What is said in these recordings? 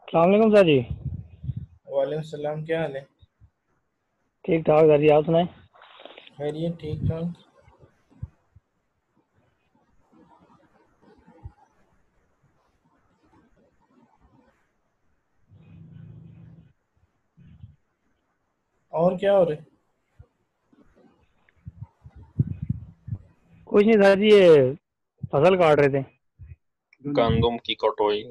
सलामकुम सर जी। वालेकुम सलाम। क्या हाल है? ठीक ठाक सर जी, आप सुनाएं। खैरियत, ठीक ठाक। और क्या हो रहा है? कुछ नहीं सर जी, ये फसल काट रहे थे। गंदम की कटोई।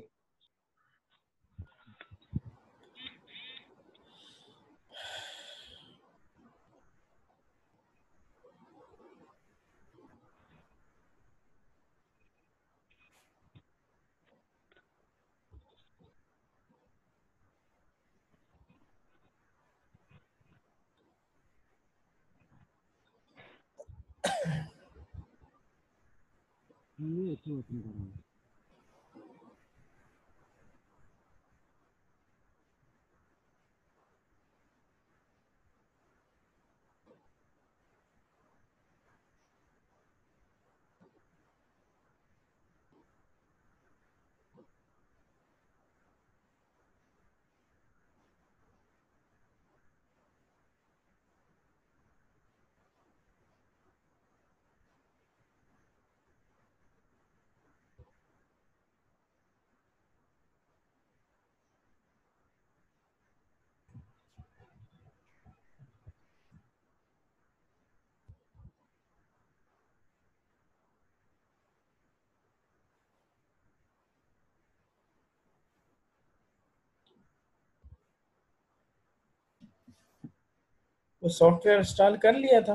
वो सॉफ्टवेयर इंस्टॉल कर लिया था?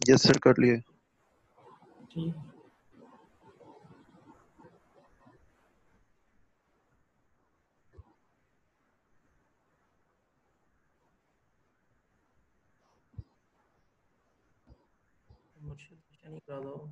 यस सर, कर लिए। ठीक। मुझे तो नहीं करा दो।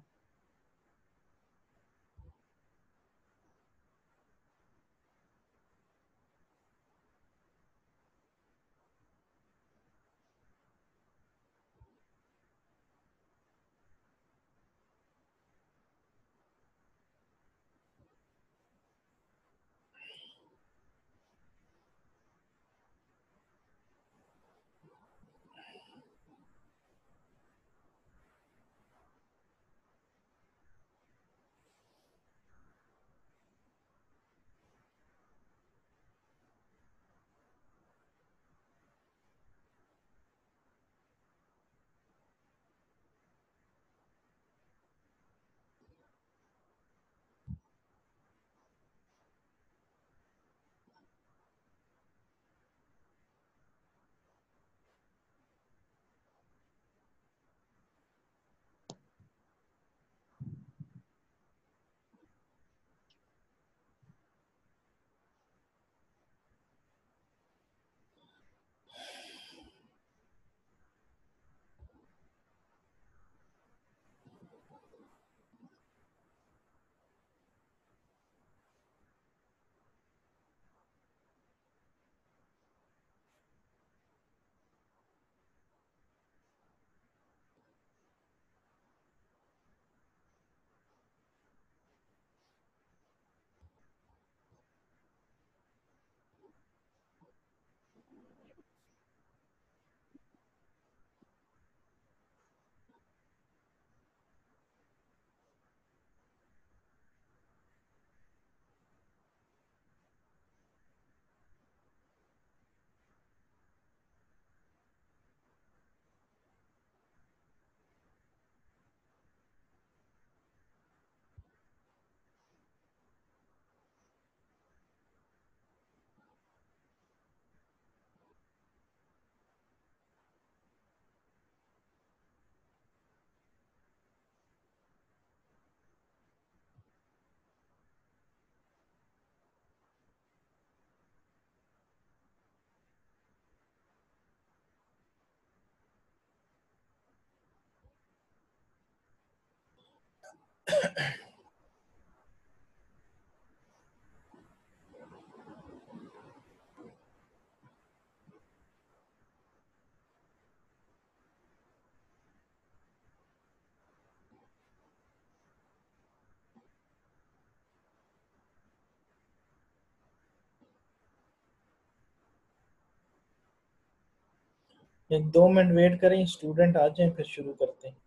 एक 2 मिनट वेट करें, स्टूडेंट आ जाएं, फिर शुरू करते हैं।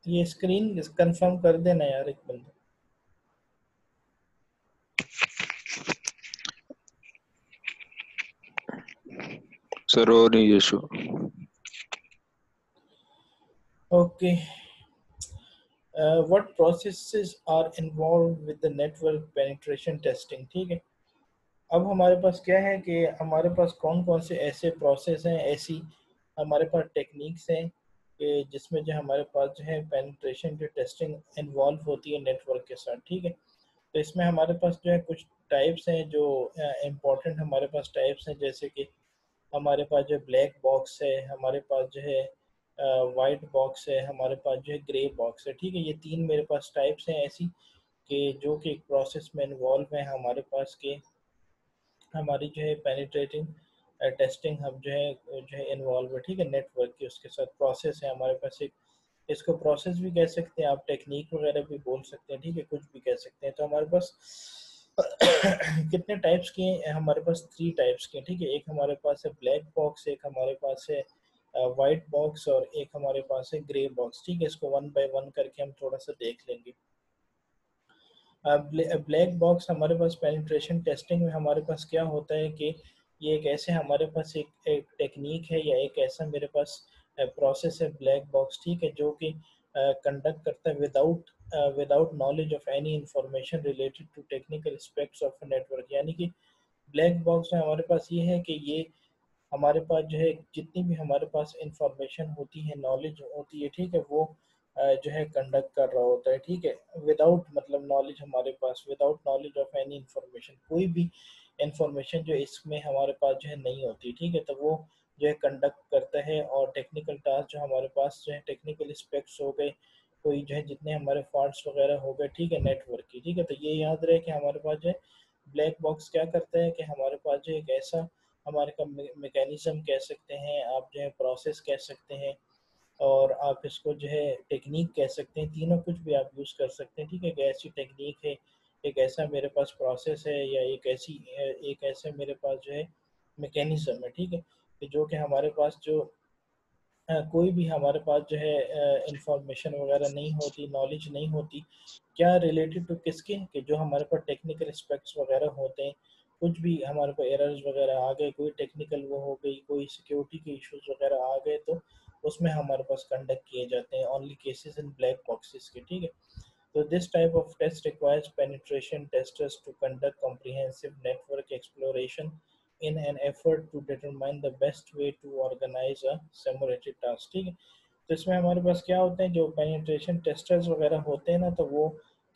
ये स्क्रीन कंफर्म कर देना यार एक बंदा। सर हो नहीं Yashu. Okay, what processes are involve with the network penetration testing. ठीक है, अब हमारे पास क्या है कि हमारे पास कौन कौन से ऐसे प्रोसेस हैं, ऐसी हमारे पास टेक्निक्स हैं कि जिसमें जो हमारे पास जो है पेनिट्रेशन की टेस्टिंग इन्वॉल्व होती है नेटवर्क के साथ। ठीक है, तो इसमें हमारे पास जो है कुछ टाइप्स हैं जो इम्पोर्टेंट हमारे पास टाइप्स हैं, जैसे कि हमारे पास जो ब्लैक बॉक्स है, हमारे पास जो है वाइट बॉक्स है, हमारे पास जो है ग्रे बॉक्स है। ठीक है, ये तीन मेरे पास टाइप्स हैं ऐसी कि जो कि एक प्रोसेस में इन्वॉल्व है हमारे पास के हमारी जो है पेनिट्रेटिंग टेस्टिंग हम जो है इन्वॉल्व है। ठीक है, नेटवर्क की उसके साथ प्रोसेस है हमारे पास एक, इसको प्रोसेस भी कह सकते हैं आप, टेक्निक वगैरह भी बोल सकते हैं। ठीक है, कुछ भी कह सकते हैं। तो हमारे पास कितने टाइप्स के हैं? हमारे पास 3 टाइप्स के हैं। ठीक है, एक हमारे पास है ब्लैक बॉक्स, एक हमारे पास है वाइट बॉक्स, और एक हमारे पास है ग्रे बॉक्स। ठीक है, इसको वन बाय वन करके हम थोड़ा सा देख लेंगे। ब्लैक बॉक्स हमारे पास पेनिट्रेशन टेस्टिंग में हमारे पास क्या होता है कि ये एक ऐसे हमारे पास एक टेक्निक है या एक ऐसा मेरे पास प्रोसेस है ब्लैक बॉक्स। ठीक है, जो कि कंडक्ट करता है without knowledge of any information related to technical aspects of network. यानी कि ब्लैक बॉक्स में हमारे पास ये है कि ये हमारे पास जो है जितनी भी हमारे पास इंफॉर्मेशन होती है, नॉलेज होती है, ठीक है, वो जो है कंडक्ट कर रहा होता है। ठीक है, विदाउट मतलब नॉलेज हमारे पास, without knowledge of any information, कोई भी इंफॉर्मेशन जो इसमें हमारे पास जो है नहीं होती। ठीक है, तो वो जो है कंडक्ट करता है, और टेक्निकल टास्क जो हमारे पास जो है टेक्निकल स्पेक्ट्स हो गए, कोई जो है जितने हमारे फॉल्ट्स वगैरह हो गए, ठीक है, नेटवर्क की। ठीक है, तो ये याद रहे कि हमारे पास जो है ब्लैक बॉक्स क्या करता है कि हमारे पास जो एक ऐसा हमारे का मैकेनिज्म कह सकते हैं आप, जो है प्रोसेस कह सकते हैं, और आप इसको जो है टेक्निक कह सकते हैं, तीनों कुछ भी आप यूज़ कर सकते हैं। ठीक है, एक ऐसी टेक्निक है, एक ऐसा मेरे पास प्रोसेस है, या एक ऐसा मेरे पास जो है मैकेनिज्म है। ठीक है, कि जो कि हमारे पास जो कोई भी हमारे पास जो है इंफॉर्मेशन वगैरह नहीं होती, नॉलेज नहीं होती, क्या रिलेटेड टू किसके, कि जो हमारे पास टेक्निकल एस्पेक्ट्स वगैरह होते हैं, कुछ भी हमारे पास एरर्स वगैरह आ गए, कोई टेक्निकल वो हो गई, कोई सिक्योरिटी के इश्यूज वगैरह आ गए, तो उसमें हमारे पास कंडक्ट किए जाते हैं only cases in black boxes के। ठीक है, तो this type of test requires penetration testers to conduct comprehensive network exploration in an effort to determine the best way to organize a simulated task। ठीक है, तो इसमें हमारे पास क्या होते हैं, जो पेनिट्रेशन टेस्टर्स वगैरह होते हैं ना, तो वो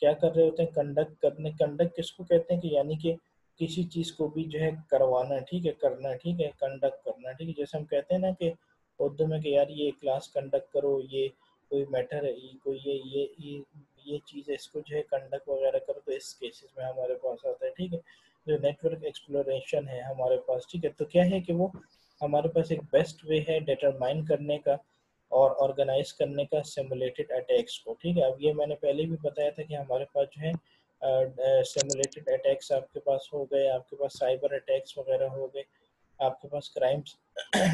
क्या कर रहे होते हैं, कंडक्ट किसको कहते हैं कि यानी कि किसी चीज़ को भी जो है करवाना। ठीक है, करना। ठीक है, कंडक्ट करना। ठीक है, जैसे हम कहते हैं ना कि उर्दू में कि यार ये क्लास कंडक्ट करो, ये कोई मैटर है, ये कोई ये चीज़ है, इसको जो है कंडक्ट वगैरह करो, तो इस केसेस में हमारे पास आता है। ठीक है, जो नेटवर्क एक्सप्लोरेशन है हमारे पास। ठीक है, तो क्या है कि वो हमारे पास एक बेस्ट वे है डिटरमाइन करने का और ऑर्गेनाइज करने का सिमुलेटेड अटैक्स को। ठीक है, अब ये मैंने पहले भी बताया था कि हमारे पास जो है सिमुलेटेड अटैक्स आपके पास हो गए, आपके पास साइबर अटैक्स वगैरह हो गए, आपके पास क्राइम्स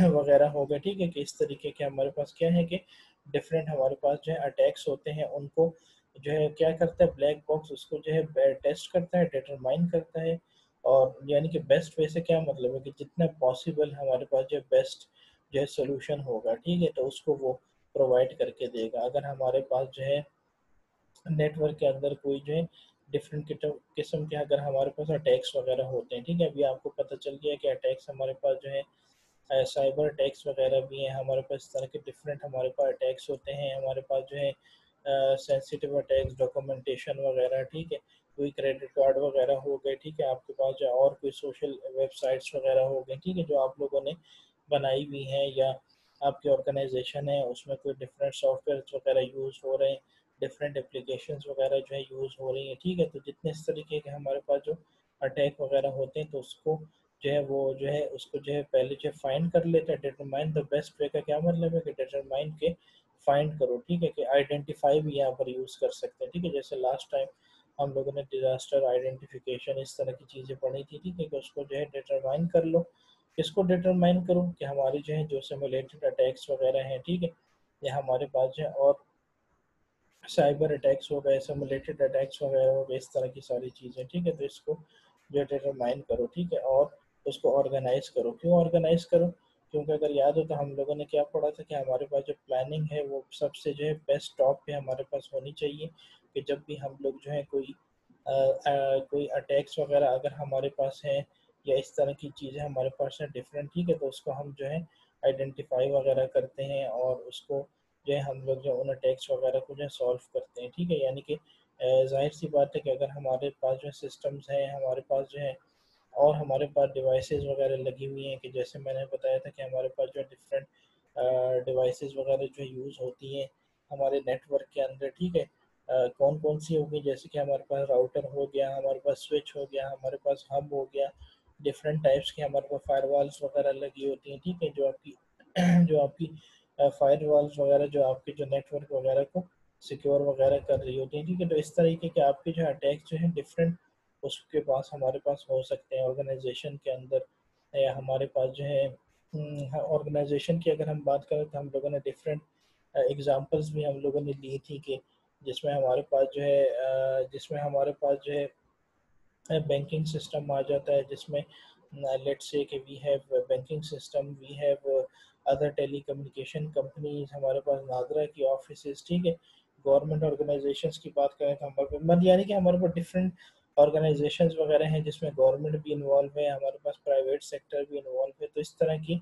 वगैरह हो गए। ठीक है, कि इस तरीके के हमारे पास क्या है कि डिफरेंट हमारे पास जो है अटैक्स होते हैं, उनको जो है क्या करता है ब्लैक बॉक्स, उसको जो है टेस्ट करता है, डिटरमाइन करता है, और यानी कि बेस्ट वे से क्या मतलब है कि जितना पॉसिबल हमारे पास जो बेस्ट जो है सोल्यूशन होगा। ठीक है, तो उसको वो प्रोवाइड करके देगा। अगर हमारे पास जो है नेटवर्क के अंदर कोई जो है डिफरेंट किस्म के अगर हमारे पास अटैक्स वगैरह होते हैं। ठीक है, अभी आपको पता चल गया कि अटैक्स हमारे पास जो है साइबर अटैक्स वगैरह भी हैं हमारे पास, इस तरह के डिफरेंट हमारे पास अटैक्स होते हैं हमारे पास जो है सेंसिटिव अटैक्स, डॉक्यूमेंटेशन वगैरह। ठीक है, कोई क्रेडिट कार्ड वगैरह हो गए। ठीक है, आपके पास जो और कोई सोशल वेबसाइट्स वगैरह हो गए, ठीक है, जो आप लोगों ने बनाई हुई हैं, या आपकी ऑर्गेनाइजेशन है उसमें कोई डिफरेंट सॉफ्टवेयर वगैरह यूज़ हो रहे हैं, डिफरेंट एप्लीकेशंस वगैरह जो है यूज़ हो रही हैं, ठीक है। तो जितने इस तरीके के हमारे पास जो अटैक वगैरह होते हैं तो उसको जो है वो जो है उसको जो है पहले जो फाइंड कर लेते हैं। डिटरमाइन द बेस्ट वे का क्या मतलब है कि डिटरमाइन के फाइंड करो, ठीक है, कि आइडेंटिफाई भी यहाँ पर यूज़ कर सकते हैं, ठीक है। जैसे लास्ट टाइम हम लोगों ने डिजास्टर आइडेंटिफिकेशन इस तरह की चीज़ें पढ़ी थी, ठीक है, कि उसको जो है डिटरमाइन कर लो। किसको डिटरमाइन करूँ कि हमारी जो है जो सिमुलेटेड अटैक्स वगैरह हैं, ठीक है, या हमारे पास जो है और साइबर अटैक्स हो गए, सिमुलेटेड अटैक्स वगैरह हो गए, इस तरह की सारी चीज़ें, ठीक है। तो इसको जो डिटरमाइन करो, ठीक है, और उसको ऑर्गेनाइज करो। क्यों ऑर्गेनाइज करो? क्योंकि अगर याद हो तो हम लोगों ने क्या पढ़ा था कि हमारे पास जो प्लानिंग है वो सबसे जो है बेस्ट टॉप पे हमारे पास होनी चाहिए, कि जब भी हम लोग जो है कोई अटैक्स वगैरह अगर हमारे पास है या इस तरह की चीज़ें हमारे पास है डिफरेंट, ठीक है, तो उसको हम जो है आइडेंटिफाई वगैरह करते हैं और उसको जो है हम लोग जो उन अटैक्स वगैरह को जो है सॉल्व करते हैं, ठीक है। यानी कि जाहिर सी बात है कि अगर हमारे पास जो सिस्टम्स हैं, हमारे पास जो है और हमारे पास डिवाइसेस वगैरह लगी हुई हैं, कि जैसे मैंने बताया था कि हमारे पास जो डिफरेंट डिवाइसेस वगैरह जो यूज़ होती हैं हमारे नेटवर्क के अंदर, ठीक है, कौन कौन सी होगी, जैसे कि हमारे पास राउटर हो गया, हमारे पास स्विच हो गया, हमारे पास हब हो गया, डिफरेंट टाइप्स की हमारे पास फायरवॉल्स वगैरह लगी होती हैं, ठीक है, जो आपकी जो आपकी फायरवॉल्स वगैरह जो आपके जो नेटवर्क वगैरह को सिक्योर वगैरह कर रही होती हैं, ठीक है। तो इस तरीके के आपके जो अटैक्स जो हैं डिफरेंट उसके पास हमारे पास हो सकते हैं ऑर्गेनाइजेशन के अंदर, या हमारे पास जो है ऑर्गेनाइजेशन की अगर हम बात करें तो हम लोगों ने डिफरेंट एग्जांपल्स भी हम लोगों ने ली थी कि जिसमें हमारे पास जो है जिसमें हमारे पास जो है बैंकिंग सिस्टम आ जाता है, जिसमें लेट्स से कि we have banking system, we have other telecommunication companies, हमारे पास नागरा की ऑफिस, ठीक है। गवर्नमेंट ऑर्गेनाइजेशंस की बात करें तो हमारे पास मतलब यानी कि हमारे पास डिफरेंट ऑर्गेनाइजेशंस वगैरह हैं जिसमें गवर्नमेंट भी इन्वॉल्व है, हमारे पास प्राइवेट सेक्टर भी इन्वॉल्व है। तो इस तरह की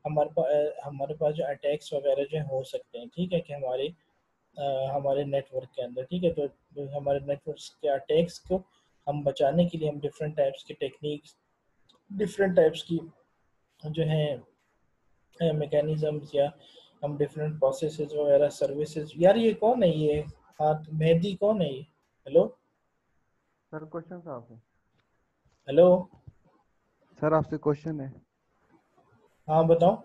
हमारे पास जो अटैक्स वगैरह जो हो सकते हैं, ठीक है, कि हमारे नेटवर्क के अंदर, ठीक है। तो हमारे नेटवर्क के अटैक्स को हम बचाने के लिए हम डिफरेंट टाइप्स की टेक्निक्स, डिफरेंट टाइप्स की जो है मैकेनिज्म्स, या हम डिफरेंट प्रोसेसेस वगैरह सर्विसेज। यार ये कौन है ये हाथ मेहदी कौन है ये? हेलो सर क्वेश्चन था आपसे। हेलो। सर आपसे क्वेश्चन है। हाँ बताओ।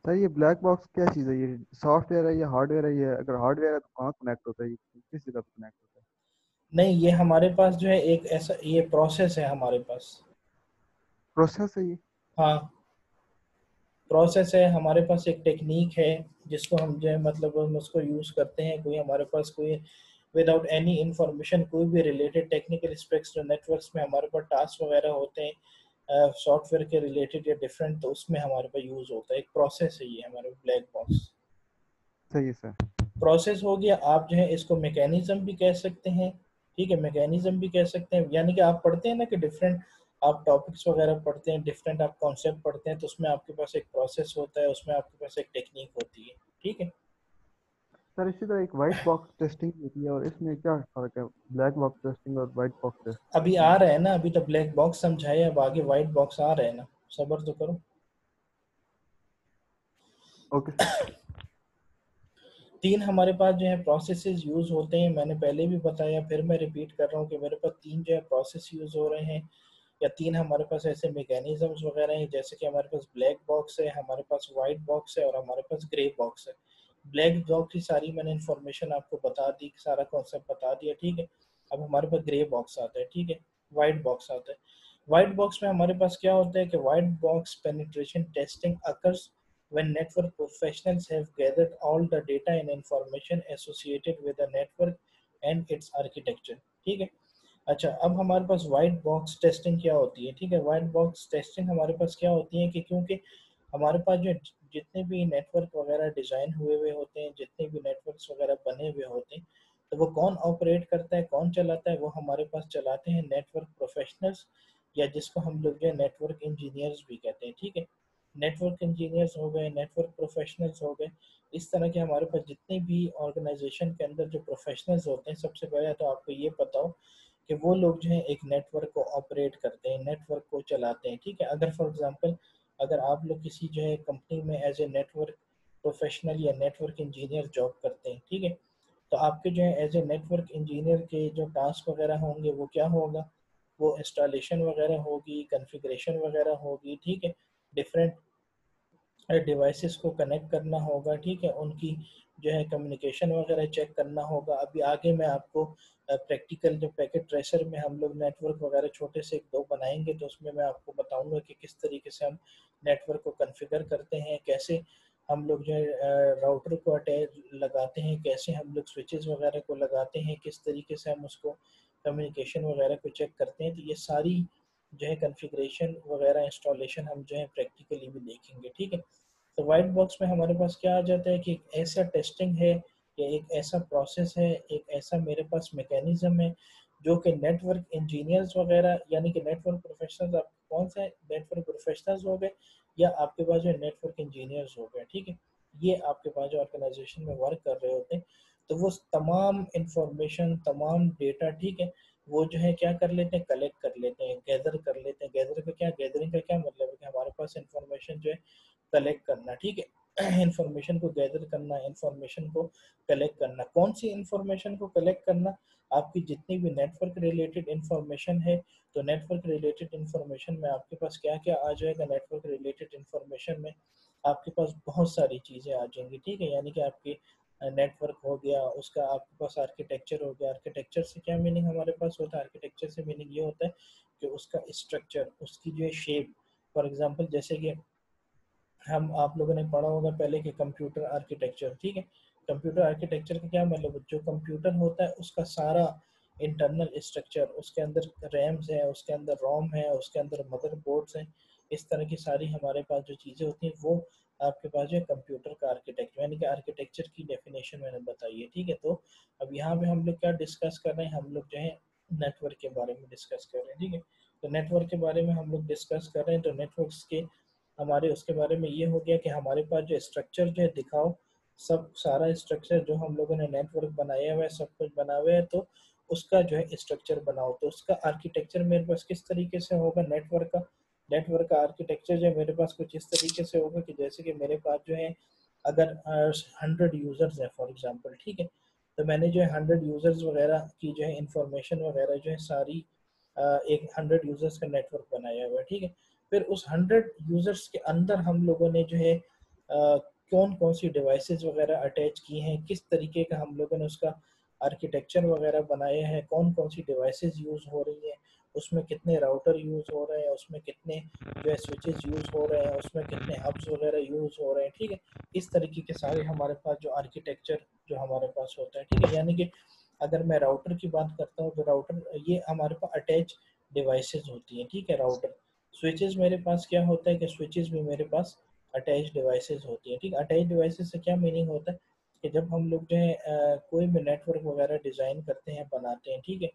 सर ये ब्लैक बॉक्स क्या चीज़ है? ये सॉफ्टवेयर है या हार्डवेयर है? ये अगर हार्डवेयर है तो कहाँ कनेक्ट होता है? ये किस जगह पे कनेक्ट होता है? नहीं, ये हमारे पास जो है एक ऐसा ये प्रोसेस है हमारे पास। प्रोसेस है ये? हाँ, प्रोसेस है हमारे पास, एक टेक्निक है जिसको हम जो है मतलब हम उसको यूज़ करते हैं। कोई हमारे पास कोई विदाउट एनी इंफॉर्मेशन कोई भी रिलेटेड टेक्निकल स्पेक्स जो नेटवर्क्स में हमारे पास टास्क वगैरह होते हैं सॉफ्टवेयर के रिलेटेड या डिफरेंट, तो उसमें हमारे पास यूज़ होता है। एक प्रोसेस है ये हमारे ब्लैक बॉक्स। सही है सर। प्रोसेस हो गया, आप जो है इसको मैकेनिज्म भी कह सकते हैं, ठीक है, मैकेनिज्म भी कह सकते हैं। यानी कि आप पढ़ते हैं ना कि डिफरेंट आप टॉपिक्स वगैरह पढ़ते हैं, डिफरेंट आप कॉन्सेप्ट पढ़ते हैं, तो उसमें आपके पास एक प्रोसेस होता है, उसमें आपके पास एक टेक्निक होती है, ठीक है। सर इसी तरह एक वाइट बॉक्स टेस्टिंग होती है, और इसमें क्या फर्क है ब्लैक बॉक्स टेस्टिंग और वाइट बॉक्स अभी टेस्टिंग आ में? रहा है ना, अभी तो ब्लैक बॉक्स समझाए, अब आगे वाइट बॉक्स आ रहा है ना, सब्र तो करो। Okay sir. तीन हमारे पास जो है प्रोसेसेस यूज होते हैं, मैंने पहले भी बताया, फिर मैं रिपीट कर रहा हूँ कि मेरे पास तीन जो है प्रोसेस यूज हो रहे हैं, या तीन हमारे पास ऐसे मैकेनिज्म्स वगैरह हैं। जैसे कि हमारे पास ब्लैक बॉक्स है, हमारे पास वाइट बॉक्स है, और हमारे पास ग्रे बॉक्स है। ब्लैक बॉक्स की सारी मैंने इन्फॉर्मेशन आपको बता दी, सारा कॉन्सेप्ट बता दिया, ठीक है। अब हमारे पास ग्रे बॉक्स आता है, ठीक है, वाइट बॉक्स आता है। वाइट बॉक्स में हमारे पास क्या होता है कि white box penetration testing occurs when network professionals have gathered all the data and information associated with the network and its architecture, ठीक है। अच्छा, अब हमारे पास वाइट बॉक्स टेस्टिंग क्या होती है, ठीक है। वाइट बॉक्स टेस्टिंग हमारे पास क्या होती है कि क्योंकि हमारे पास जो जितने भी नेटवर्क वगैरह डिज़ाइन हुए हुए होते हैं, जितने भी नेटवर्क्स वगैरह बने हुए होते हैं, तो वो कौन ऑपरेट करता है, कौन चलाता है? वो हमारे पास चलाते हैं नेटवर्क प्रोफेशनल्स, या जिसको हम लोग जो है नेटवर्क इंजीनियर्स भी कहते हैं, ठीक है। नेटवर्क इंजीनियर्स हो गए, नेटवर्क प्रोफेशनल्स हो गए, इस तरह के हमारे पास जितने भी ऑर्गेनाइजेशन के अंदर जो प्रोफेशनल्स होते हैं, सबसे पहले तो आपको ये पता हो कि वो लोग जो है एक नेटवर्क को ऑपरेट करते हैं, नेटवर्क को चलाते हैं, ठीक है। अगर फॉर एग्जांपल अगर आप लोग किसी जो है कंपनी में एज ए नेटवर्क प्रोफेशनल या नेटवर्क इंजीनियर जॉब करते हैं, ठीक है, तो आपके जो है एज ए नेटवर्क इंजीनियर के जो टास्क वगैरह होंगे वो क्या होगा, वो इंस्टॉलेशन वगैरह होगी, कॉन्फ़िगरेशन वगैरह होगी, ठीक है, डिफरेंट डिवाइसेस को कनेक्ट करना होगा, ठीक है, उनकी जो है कम्युनिकेशन वगैरह चेक करना होगा। अभी आगे मैं आपको प्रैक्टिकल जो पैकेट ट्रेसर में हम लोग नेटवर्क वगैरह छोटे से एक दो बनाएंगे, तो उसमें मैं आपको बताऊंगा कि किस तरीके से हम नेटवर्क को कॉन्फ़िगर करते हैं, कैसे हम लोग जो है राउटर को अटैच लगाते हैं, कैसे हम लोग स्विचेस वगैरह को लगाते हैं, किस तरीके से हम उसको कम्युनिकेशन वगैरह को चेक करते हैं। तो ये सारी जो है कॉन्फ़िगरेशन वगैरह इंस्टॉलेशन हम जो है प्रैक्टिकली भी देखेंगे, ठीक है। तो वाइट बॉक्स में हमारे पास क्या आ जाता है कि एक ऐसा टेस्टिंग है या एक ऐसा प्रोसेस है, एक ऐसा मेरे पास मैकेनिज्म है जो कि नेटवर्क इंजीनियर्स वगैरह यानी कि नेटवर्क प्रोफेशनल्स, आप कौन सा नेटवर्क प्रोफेशनल्स हो गए या आपके पास जो नेटवर्क इंजीनियर्स हो गए, ठीक है, ये आपके पास जो ऑर्गेनाइजेशन में वर्क कर रहे होते हैं, तो वो तमाम इंफॉर्मेशन, तमाम डेटा, ठीक है, वो जो है क्या कर लेते हैं, कलेक्ट कर लेते हैं, गैदर कर लेते हैं। गैदर का क्या, गैदरिंग का क्या मतलब है कि हमारे पास इंफॉर्मेशन जो है कलेक्ट करना, ठीक है, इंफॉर्मेशन को गैदर करना, इंफॉर्मेशन को कलेक्ट करना। कौन सी इंफॉर्मेशन को कलेक्ट करना, आपकी जितनी भी नेटवर्क रिलेटेड इंफॉर्मेशन है, तो नेटवर्क रिलेटेड इंफॉर्मेशन में आपके पास क्या क्या आ जाएगा, नेटवर्क रिलेटेड इंफॉर्मेशन में आपके पास बहुत सारी चीज़ें आ जाएंगी, ठीक है, यानी कि आपकी नेटवर्क हो गया, उसका आपके पास आर्किटेक्चर हो गया। आर्किटेक्चर से क्या मीनिंग हमारे पास होता है, आर्किटेक्चर से मीनिंग ये होता है कि उसका स्ट्रक्चर, उसकी जो है शेप, फॉर एग्जांपल जैसे कि हम आप लोगों ने पढ़ा होगा पहले कि कंप्यूटर आर्किटेक्चर, ठीक है, कंप्यूटर आर्किटेक्चर का क्या मतलब, जो कंप्यूटर होता है उसका सारा इंटरनल स्ट्रक्चर, उसके अंदर रैम्स है, उसके अंदर रोम है, उसके अंदर मदरबोर्ड्स हैं, इस तरह की सारी हमारे पास जो चीज़ें होती हैं वो आपके पास जो है कंप्यूटर का आर्किटेक्चर, यानी कि आर्किटेक्चर की डेफिनेशन मैंने बताई है, ठीक है। तो अब यहाँ पे हम लोग क्या डिस्कस कर रहे हैं, हम लोग जो है नेटवर्क के बारे में डिस्कस कर रहे हैं, ठीक है। तो नेटवर्क के बारे में हम लोग डिस्कस कर रहे हैं, तो नेटवर्क्स के हमारे उसके बारे में ये हो गया कि हमारे पास जो स्ट्रक्चर जो है दिखाओ, सब सारा स्ट्रक्चर जो हम लोगों ने नेटवर्क बनाया हुआ है, सब कुछ बना हुआ है, तो उसका जो है स्ट्रक्चर बनाओ। तो उसका आर्किटेक्चर मेरे पास किस तरीके से होगा, नेटवर्क का आर्किटेक्चर जो है मेरे पास कुछ इस तरीके से होगा कि जैसे कि मेरे पास जो है अगर 100 यूज़र्स है फॉर एग्जांपल, ठीक है, तो मैंने जो है 100 यूज़र्स वगैरह की जो है इंफॉर्मेशन वगैरह जो है सारी एक 100 यूज़र्स का नेटवर्क बनाया हुआ है, ठीक है। फिर उस 100 यूज़र्स के अंदर हम लोगों ने जो है कौन कौन सी डिवाइसेस वगैरह अटैच की हैं, किस तरीके का हम लोगों ने उसका आर्किटेक्चर वगैरह बनाया है, कौन कौन सी डिवाइसेस यूज़ हो रही हैं, उसमें कितने राउटर यूज़ हो रहे हैं, उसमें कितने जो है स्विचेस यूज़ हो रहे हैं, उसमें कितने हब्स वगैरह यूज़ हो रहे हैं, ठीक है। इस तरीके के सारे हमारे पास जो आर्किटेक्चर जो हमारे पास होता है, ठीक है, यानी कि अगर मैं राउटर की बात करता हूँ तो राउटर ये हमारे पास अटैच डिवाइसेस होती हैं, ठीक है, राउटर। स्विचेस मेरे पास क्या होता है कि स्विचेस भी मेरे पास अटैच डिवाइसेस होती हैं, ठीक है। अटैच डिवाइसेस से क्या मीनिंग होता है कि जब हम लोग जो है कोई भी नेटवर्क वगैरह डिज़ाइन करते हैं, बनाते हैं, ठीक है,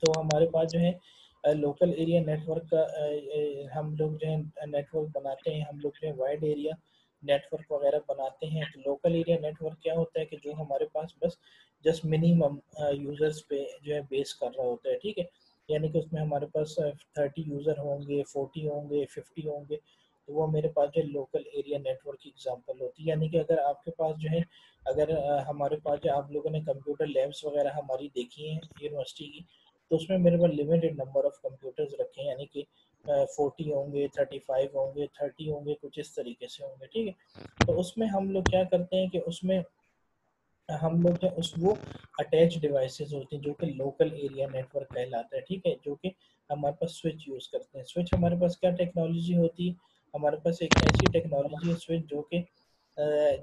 तो हमारे पास जो है लोकल एरिया नेटवर्क का हम लोग जो है नेटवर्क बनाते हैं, हम लोग जो है वाइड एरिया नेटवर्क वगैरह बनाते हैं। तो लोकल एरिया नेटवर्क क्या होता है कि जो हमारे पास बस जस्ट मिनिमम यूज़र्स पे जो है बेस कर रहा होता है, ठीक है, यानी कि उसमें हमारे पास 30 यूज़र होंगे, 40 होंगे, 50 होंगे, तो वो मेरे पास जो लोकल एरिया नेटवर्क की एग्जांपल होती है। यानी कि अगर आपके पास जो है अगर हमारे पास जो आप लोगों ने कंप्यूटर लैब्स वगैरह हमारी देखी हैं यूनिवर्सिटी की, तो उसमें मेरे पास लिमिटेड नंबर ऑफ कंप्यूटर्स रखे हैं, यानी कि 40 होंगे, 35 होंगे, 30 होंगे, कुछ इस तरीके से होंगे, ठीक है। तो उसमें हम लोग क्या करते हैं कि उसमें हम लोग जो उस वो अटैच डिवाइसेस होती हैं जो कि लोकल एरिया नेटवर्क कहलाता है, ठीक है, जो कि हमारे पास स्विच यूज़ करते हैं। स्विच हमारे पास क्या टेक्नोलॉजी होती है, हमारे पास एक ऐसी टेक्नोलॉजी है स्विच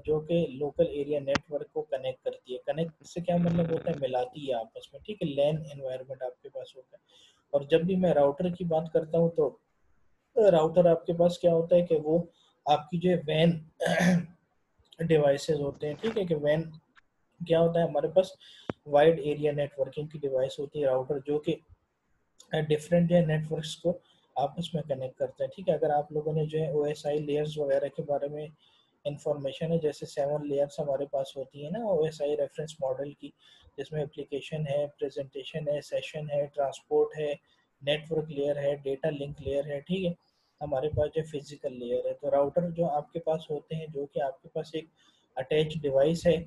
जो कि लोकल एरिया नेटवर्क को कनेक्ट करती है। कनेक्ट से क्या मतलब होता है, मिलाती है आपस में, ठीक है, लैन एनवायरनमेंट आपके पास होता है। और जब भी मैं राउटर की बात करता हूँ तो राउटर आपके पास क्या होता है कि वो आपकी जो वैन डिवाइसेस होते हैं, ठीक है, कि वैन क्या होता है हमारे पास वाइड एरिया नेटवर्किंग की डिवाइस होती है राउटर, जो कि डिफरेंट जो है नेटवर्क्स को आपस में कनेक्ट करता है, ठीक है। अगर आप लोगों ने जो है OSI लेयर्स वगैरह के बारे में इंफॉर्मेशन है, जैसे 7 लेयर्स हमारे पास होती है ना OSI रेफरेंस मॉडल की, जिसमें एप्लीकेशन है, प्रेजेंटेशन है, सेशन है, ट्रांसपोर्ट है, नेटवर्क लेयर है, डेटा लिंक लेयर है, ठीक है। हमारे पास जो फिजिकल लेयर है। तो राउटर जो आपके पास होते हैं, जो कि आपके पास एक अटैच डिवाइस है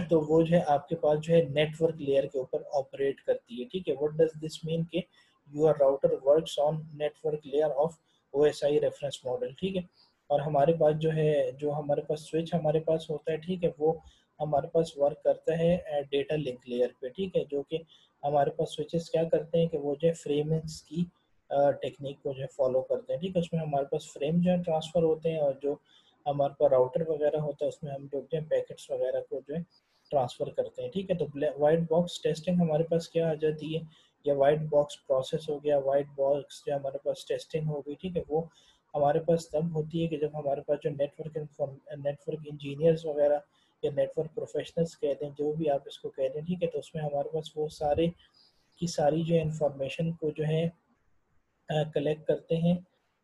तो वो जो है आपके पास जो है नेटवर्क लेयर के ऊपर ऑपरेट करती है, ठीक है। व्हाट डज दिस मीन के your router works on network layer of OSI reference model, ठीक है। और हमारे पास जो है, जो हमारे पास स्विच हमारे पास होता है, ठीक है, वो हमारे पास वर्क करता है डेटा लिंक लेयर पे, ठीक है। जो कि हमारे पास स्विचेस क्या करते हैं कि वो जो है फ्रेमिंग्स की टेक्निक को जो है फॉलो करते हैं, ठीक है। उसमें हमारे पास फ्रेम जो है ट्रांसफ़र होते हैं, और जो हमारे पास राउटर वगैरह होता है उसमें हम लोग जो है पैकेट्स वगैरह को जो है ट्रांसफ़र करते हैं, ठीक है। तो वाइट बॉक्स टेस्टिंग हमारे पास क्या आ जाती है, या वाइट बॉक्स प्रोसेस हो गया, वाइट बॉक्स जो हमारे पास टेस्टिंग हो गई, ठीक है, वो हमारे पास तब होती है कि जब हमारे पास जो नेटवर्क इंजीनियर्स वगैरह या नेटवर्क प्रोफेशनल्स कहते हैं, जो भी आप इसको कहते हैं, ठीक है, तो उसमें हमारे पास वो सारे की सारी जो इंफॉर्मेशन को जो है कलेक्ट करते हैं,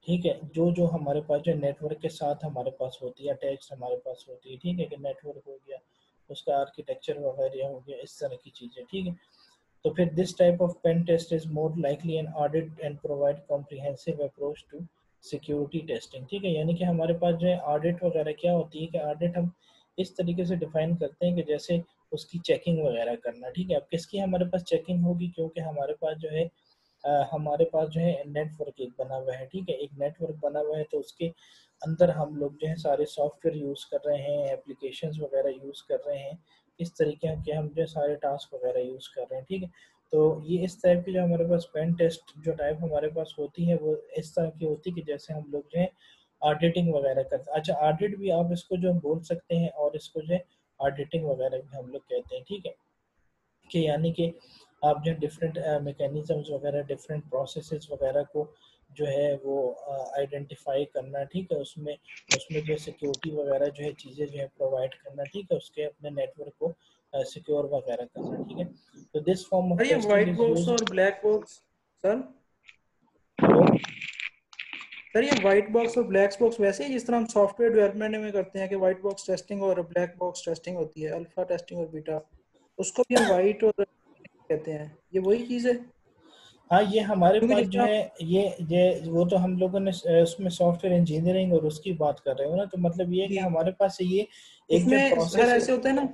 ठीक है। जो जो हमारे पास जो नेटवर्क के साथ हमारे पास होती है, अटैच हमारे पास होती है, ठीक है, कि नेटवर्क हो गया, उसका आर्किटेक्चर वगैरह हो गया, इस तरह की चीज़ें, ठीक है। तो फिर this type of pen test is more likely an audit and provide comprehensive approach to security testing, ठीक है। यानी कि हमारे पास जो है ऑडिट वगैरह क्या होती है कि ऑडिट हम इस तरीके से डिफाइन करते हैं कि जैसे उसकी चेकिंग वगैरह करना, ठीक है। अब किसकी हमारे पास चेकिंग होगी, क्योंकि हमारे पास जो है हमारे पास जो है नेटवर्क एक बना हुआ है, ठीक है, एक नेटवर्क बना हुआ है, तो उसके अंदर हम लोग जो है सारे सॉफ्टवेयर यूज़ कर रहे हैं, एप्लीकेशंस वगैरह यूज़ कर रहे हैं, इस तरीके के हम जो सारे टास्क वगैरह यूज़ कर रहे हैं, ठीक है। तो ये इस टाइप की जो हमारे पास पेन टेस्ट जो टाइप हमारे पास होती है, वो इस तरह की होती है कि जैसे हम लोग जो है ऑडिटिंग वगैरह करते हैं। अच्छा, ऑडिट भी आप इसको जो बोल सकते हैं, और इसको जो है ऑडिटिंग वगैरह भी हम लोग कहते हैं, ठीक है। कि यानी कि आप जो डिफरेंट मैकेनिज्म्स वगैरह, डिफरेंट प्रोसेसेस वगैरह को जो है वो आइडेंटिफाई करना, ठीक है, उसमें उसमें जो सिक्योरिटी वगैरह जो है चीज़ें जो है प्रोवाइड करना, ठीक है, उसके अपने नेटवर्क को सिक्योर वगैरह करना, ठीक है। तो दिस फॉर्म ऑफ सर ये testing white is box used. और black box, sir hello. Sir ये व्हाइट बॉक्स और ब्लैक बॉक्स वैसे ही जिस तरह हम सॉफ्टवेयर डेवलपमेंट में करते हैं कि व्हाइट बॉक्स टेस्टिंग और ब्लैक बॉक्स टेस्टिंग होती है, अल्फा टेस्टिंग और बीटा, उसको भी हम व्हाइट और कहते हैं, ये वही चीज़ है? हाँ, ये हमारे क्योंकि पास जिस जो तरह है ये वो तो हम लोगों ने उसमें सॉफ्टवेयर इंजीनियरिंग और उसकी बात कर रहे हो ना, तो मतलब ये है कि जी, हमारे पास ये एक जो उसमें सर प्रोसेस है। ऐसे होता है ना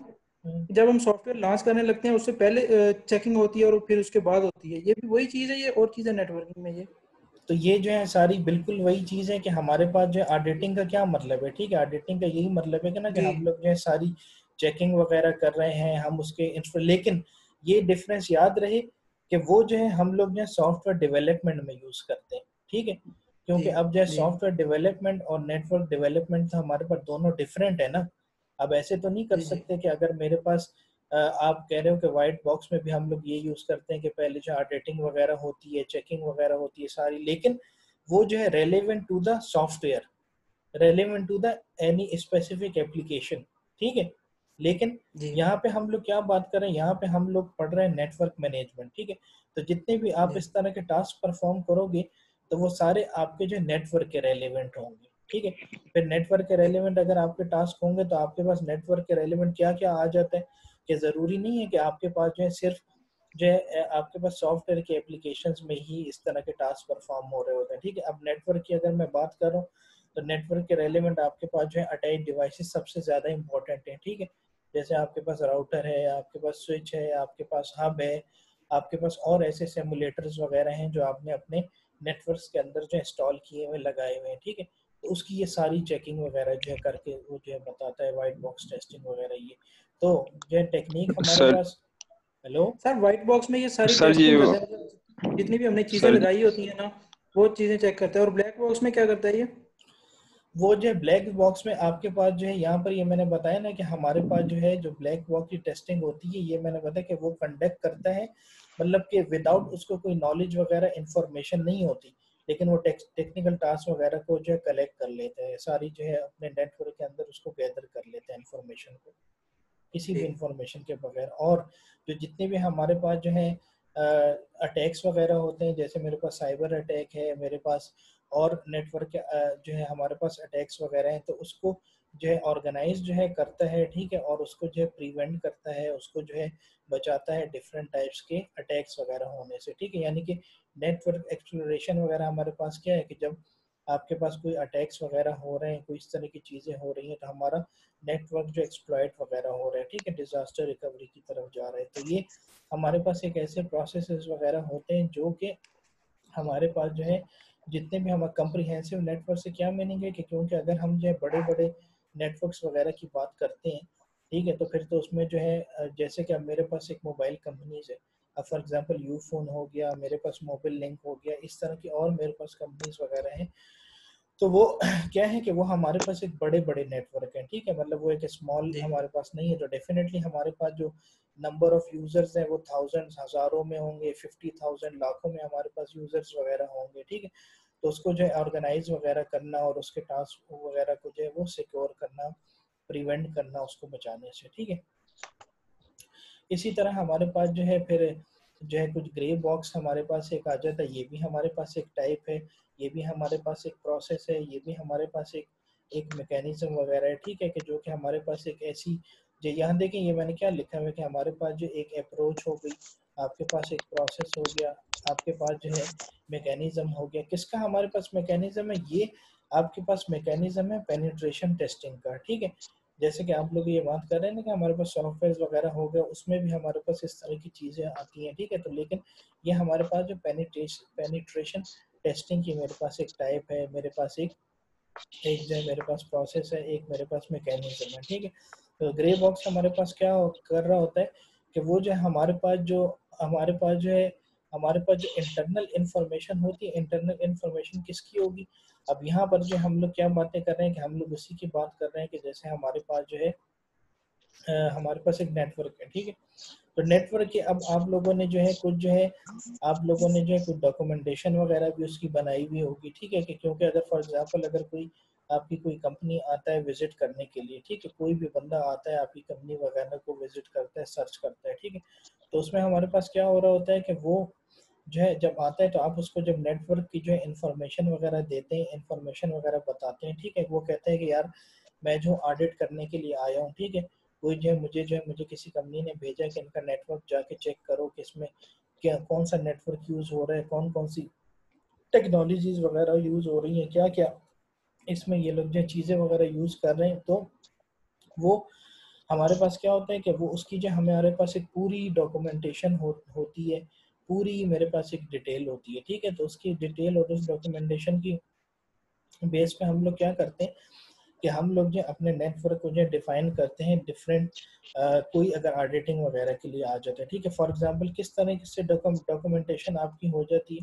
कि जब हम सॉफ्टवेयर लॉन्च करने लगते हैं उससे पहले चेकिंग होती है और फिर उसके बाद होती है, ये भी वही चीज़ है, ये और चीज़ है नेटवर्किंग में ये? तो ये जो है सारी बिल्कुल वही चीज़ है कि हमारे पास जो है ऑडिटिंग का क्या मतलब है, ठीक है, ऑडिटिंग का यही मतलब है कि ना कि जी हम लोग जो है सारी चेकिंग वगैरह कर रहे हैं, हम उसके लेकिन ये डिफरेंस याद रहे कि वो जो है हम लोग जो है सॉफ्टवेयर डेवलपमेंट में यूज़ करते हैं, ठीक है। जी क्योंकि अब जो है जी सॉफ्टवेयर डेवलपमेंट और नेटवर्क डेवलपमेंट तो हमारे पास दोनों डिफरेंट है ना। अब ऐसे तो नहीं कर जी जी सकते कि अगर मेरे पास आप कह रहे हो कि वाइट बॉक्स में भी हम लोग ये यूज़ करते हैं कि पहले जो ऑडिटिंग वगैरह होती है, चेकिंग वगैरह होती है सारी, लेकिन वो जो है relevant to the software, relevant to the any specific application, ठीक है। लेकिन जी यहाँ पे हम लोग क्या बात कर रहे हैं, यहाँ पे हम लोग पढ़ रहे हैं नेटवर्क मैनेजमेंट, ठीक है। तो जितने भी आप जी इस तरह के टास्क परफॉर्म करोगे, तो वो सारे आपके जो नेटवर्क के रेलेवेंट होंगे, ठीक है। फिर नेटवर्क के जी रेलेवेंट अगर आपके टास्क होंगे, तो आपके पास नेटवर्क के रेलेवेंट क्या क्या आ जाता है, कि ज़रूरी नहीं है कि आपके पास जो है सिर्फ जो है आपके पास सॉफ्टवेयर के एप्लीकेशंस में ही इस तरह के टास्क परफॉर्म हो रहे होते हैं, ठीक है। अब नेटवर्क की अगर मैं बात कर रहा हूँ, तो नेटवर्क के रेलेवेंट आपके पास जो है अटैच डिवाइसेस सबसे ज़्यादा इंपॉर्टेंट है, ठीक है। जैसे आपके पास राउटर है, आपके पास स्विच है, आपके पास हब है, आपके पास और ऐसे सिमुलेटर्स वगैरह हैं जो आपने अपने नेटवर्क्स के अंदर जो इंस्टॉल किए हुए लगाए हुए हैं, ठीक है। तो उसकी ये सारी चेकिंग वगैरह जो है करके वो जो है बताता है वाइट बॉक्स टेस्टिंग वगैरह ये। तो जो है टेक्निक हमारे सर पास। हेलो। सर व्हाइट बॉक्स में ये सारी सर जी टेस्टिंग करता है, मतलब जितनी भी हमने चीज़ें सर लगाई होती है ना वो चीज़ें चेक करता है, और ब्लैक बॉक्स में क्या करता है ये? वो जो है ब्लैक बॉक्स में आपके पास जो है यहाँ पर ये मैंने बताया ना कि हमारे पास जो है जो ब्लैक बॉक्स की टेस्टिंग होती है, ये मैंने बताया कि वो कंडक्ट करता है, मतलब कि विदाउट उसको कोई नॉलेज वगैरह इंफॉर्मेशन नहीं होती, लेकिन वो टेक्निकल टास्क वगैरह को जो है कलेक्ट कर लेते हैं सारी, जो है अपने नेटवर्क के अंदर उसको गैदर कर लेते हैं इंफॉर्मेशन को, किसी भी जी इंफॉर्मेशन के बगैर। और जो जितने भी हमारे पास जो है अटैक्स वगैरह होते हैं, जैसे मेरे पास साइबर अटैक है, मेरे पास और नेटवर्क के जो है हमारे पास अटैक्स वगैरह हैं, तो उसको जो है ऑर्गेनाइज जो है करता है, ठीक है, और उसको जो है प्रिवेंट करता है, उसको जो है बचाता है डिफरेंट टाइप्स के अटैक्स वगैरह होने से, ठीक है। यानी कि नेटवर्क एक्सप्लोरेशन वगैरह हमारे पास क्या है कि जब आपके पास कोई अटैक्स वगैरह हो रहे हैं, कोई इस तरह की चीज़ें हो रही हैं, तो हमारा नेटवर्क जो एक्सप्लॉइट वगैरह हो रहा है, ठीक है, डिज़ास्टर रिकवरी की तरफ जा रहा है। तो ये हमारे पास एक ऐसे प्रोसेसेस वगैरह होते हैं जो कि हमारे पास जो है जितने भी हम कम्प्रिहेंसिव नेटवर्क से क्या मीनिंग है कि क्योंकि अगर हम जो है बड़े बड़े नेटवर्क्स वगैरह की बात करते हैं, ठीक है, तो फिर तो उसमें जो है जैसे कि अब मेरे पास एक मोबाइल कंपनीज है, अब फॉर एग्जांपल यू फोन हो गया, मेरे पास मोबाइल लिंक हो गया, इस तरह की और मेरे पास कंपनीज वगैरह हैं। तो वो क्या है कि वो हमारे पास एक बड़े बड़े नेटवर्क हैं, ठीक है, मतलब वो एक स्मॉल जी हमारे पास नहीं है। तो डेफिनेटली हमारे पास जो नंबर ऑफ यूजर्स हैं वो थाउजेंड्स, हजारों में होंगे, 50,000, लाखों में हमारे पास यूजर्स वगैरह होंगे, ठीक है। तो उसको जो है ऑर्गेनाइज वगैरह करना और उसके टास्क वगैरह को जो है वो सिक्योर करना, प्रिवेंट करना उसको बचाने से, ठीक है। इसी तरह हमारे पास जो है फिर जो है कुछ ग्रे बॉक्स हमारे पास एक आ जाता है, ये भी हमारे पास एक टाइप है, ये भी हमारे पास एक प्रोसेस है, ये भी हमारे पास एक मैकेनिज्म वगैरह है, ठीक है, कि जो कि हमारे पास एक ऐसी जो यहाँ देखें ये मैंने क्या लिखा है कि हमारे पास जो एक अप्रोच हो गई, आपके पास एक प्रोसेस हो गया, आपके पास जो है मैकेनिज्म हो गया। किसका हमारे पास मैकेनिज्म है? ये आपके पास मैकेनिज्म है पेनिट्रेशन टेस्टिंग का, ठीक है। जैसे कि आप लोग ये बात कर रहे हैं ना कि हमारे पास सॉफ्टवेयर वगैरह हो गया, उसमें भी हमारे पास इस तरह की चीज़ें आती हैं, ठीक है। तो लेकिन ये हमारे पास जो पेनिट्रेशन टेस्टिंग की मेरे पास एक टाइप है, मेरे पास एक एक जो है मेरे पास प्रोसेस है, एक मेरे पास मैकेनिज्म है, ठीक है। तो ग्रे बॉक्स हमारे पास क्या कर रहा होता है कि वो जो है हमारे पास जो है हमारे पास जो इंटरनल इंफॉर्मेशन होती है, इंटरनल इंफॉर्मेशन किसकी होगी? अब यहाँ पर जो हम लोग क्या बातें कर रहे हैं कि हम लोग उसी की बात कर रहे हैं कि जैसे हमारे पास जो है हमारे पास एक नेटवर्क है, ठीक है। तो नेटवर्क के अब आप लोगों ने जो है कुछ जो है आप लोगों ने जो है कुछ डॉक्यूमेंटेशन वगैरह भी उसकी बनाई हुई होगी, ठीक है, कि क्योंकि अगर फॉर एग्जांपल अगर कोई आपकी कोई कंपनी आता है विजिट करने के लिए, ठीक है, कोई भी बंदा आता है आपकी कंपनी वगैरह को विजिट करता है, सर्च करता है, ठीक है। तो उसमें हमारे पास क्या हो रहा होता है कि वो जो है जब आता है तो आप उसको जब नेटवर्क की जो है इंफॉर्मेशन वगैरह देते हैं, इंफॉर्मेशन वगैरह बताते हैं, ठीक है, वो कहते हैं कि यार मैं जो ऑडिट करने के लिए आया हूँ, ठीक है, कोई जो है मुझे किसी कंपनी ने भेजा कि इनका नेटवर्क जाके चेक करो कि इसमें क्या कौन सा नेटवर्क यूज़ हो रहा है, कौन कौन सी टेक्नोलॉजीज वगैरह यूज़ हो रही हैं, क्या क्या इसमें ये लोग जो चीज़ें वगैरह यूज़ कर रहे हैं। तो वो हमारे पास क्या होता है कि वो उसकी जो हमारे पास एक पूरी डॉक्यूमेंटेशन होती है, पूरी मेरे पास एक डिटेल होती है, ठीक है। तो उसकी डिटेल और उस डॉक्यूमेंटेशन की बेस पे हम लोग क्या करते हैं कि हम लोग जो अपने नेटवर्क को जो डिफाइन करते हैं डिफरेंट कोई अगर ऑडिटिंग वगैरह के लिए आ जाता है, ठीक है। फॉर एग्जांपल किस तरह से डॉक्यूमेंटेशन आपकी हो जाती है?